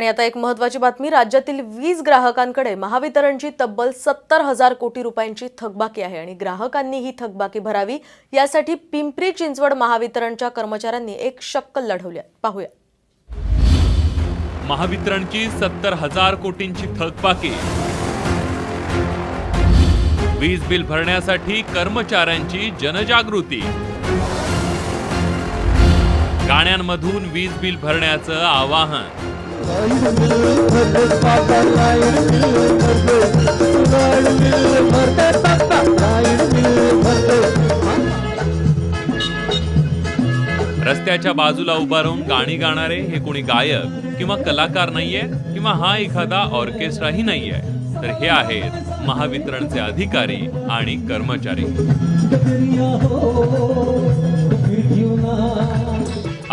आणि आता एक महत्त्वाची बातमी, राज्यातील वीज ग्राहकांकडे महावितरणची तब्बल 70,000 कोटी रुपयांची थकबाकी आहे आणि ग्राहकांनी ही थकबाकी भरावी यासाठी पिंपरी चिंचवड महावितरणच्या कर्मचाऱ्यांनी एक शक्कल लढवली आहे. पाहूया. महावितरणची 70,000 कोटींची थकबाकी, वीज बिल भरण्यासाठी कर्मचाऱ्यांची जनजागृती, गाण्यांमधून वीज बिल भरण्याचं आवाहन. रस्त्याच्या बाजूला उभा राहून गाणी गाणारे हे कोणी गायक किंवा कलाकार नाहीये किंवा हा एखादा ऑर्केस्ट्राही नाहीये, तर हे आहेत महावितरणचे अधिकारी आणि कर्मचारी.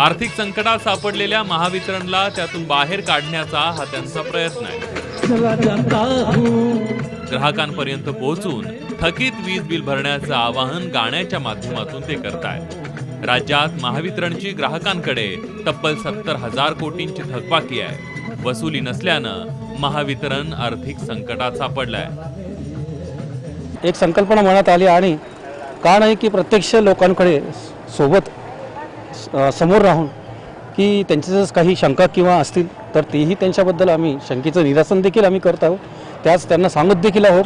आर्थिक संकटात सापडलेल्या महावितरणला त्यातून बाहेर काढण्याचा हा त्यांचा प्रयत्न आहे. ग्राहकांपर्यंत पोहोचून थकीत वीज बिल भरण्याचं आवाहन गाण्याच्या माध्यमातून ते करतायत. राज्यात महावितरणची ग्राहकांकडे तब्बल 70,000 कोटींची थकबाकी आहे. वसुली नसल्यानं महावितरण आर्थिक संकटात सापडलंय. एक संकल्पना मनात आली आणि का नाही की प्रत्यक्ष लोकांकडे सोबत समोर राहून की त्यांचे जर काही शंका किंवा असतील तर तेही त्यांच्याबद्दल आम्ही शंकेचं निरसन देखील आम्ही करत आहोत. त्याच त्यांना सांगत देखील आहोत,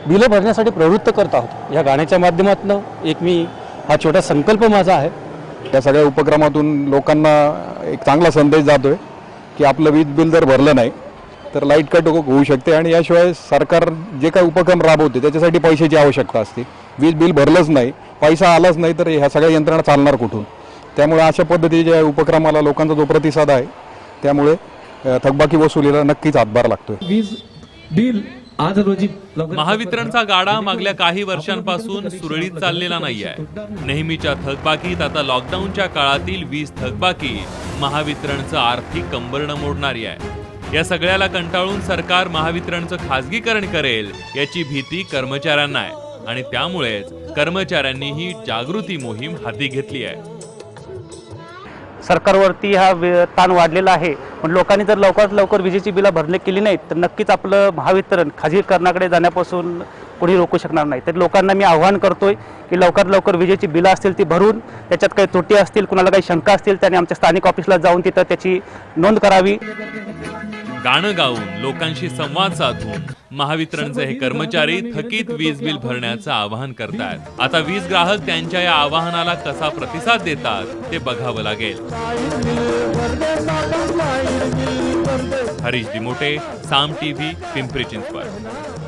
बिलं भरण्यासाठी प्रवृत्त करत आहोत. या गाण्याच्या माध्यमातून एक मी हा छोटा संकल्प माझा आहे. या सगळ्या उपक्रमातून लोकांना एक चांगला संदेश जातोय की आपलं वीज बिल जर भरलं नाही तर लाईट कट होऊ शकते आणि याशिवाय सरकार जे काही उपक्रम राबवते त्याच्यासाठी पैशाची आवश्यकता असते. वीज बिल भरलंच नाही, पैसा आलाच नाही तर ह्या सगळ्या यंत्रणा चालणार कुठून. त्यामुळे अशा पद्धतीच्या उपक्रमाला लोकांचा जो प्रतिसाद आहे त्यामुळे थकबाकी वसुलीला नक्कीच हातभार लागतोय. वीज बिल आज रोजी महावितरणचा गाडा मागल्या काही वर्षांपासून सुरळीत चाललेला नाहीये. नेहमीच्या थकबाकीत आता लॉकडाऊनच्या काळातील वीज थकबाकी महावितरणचं आर्थिक कंबरडं मोडणारी आहे. या सगळ्याला कंटाळून सरकार महावितरणचं खासगीकरण करेल याची भीती कर्मचाऱ्यांना आहे आणि त्यामुळेच कर्मचाऱ्यांनी ही जागृती मोहीम हाती घेतली आहे. सरकारवरती हा ताण वाढलेला आहे, पण लोकांनी जर लवकरात लवकर विजेची बिलं भरणे केली नाहीत तर नक्कीच आपलं महावितरण खाजगीकरणाकडे जाण्यापासून कोणी रोखू शकणार नाही. तर लोकांना मी आव्हान करतोय की लवकरात लवकर विजेची बिलं असतील ती भरून, त्याच्यात काही त्रुटी असतील, कुणाला काही शंका असतील त्याने आमच्या स्थानिक ऑफिसला जाऊन तिथं त्याची नोंद करावी. गाणं गाऊन लोकांशी संवाद साधून महावितरणचे हे कर्मचारी थकीत वीज बिल भरण्याचं आवाहन करतात. आता वीज ग्राहक त्यांच्या या आवाहनाला कसा प्रतिसाद देतात ते बघावं लागेल. हरीश दिमोटे, साम टीव्ही, पिंपरी चिंचवड.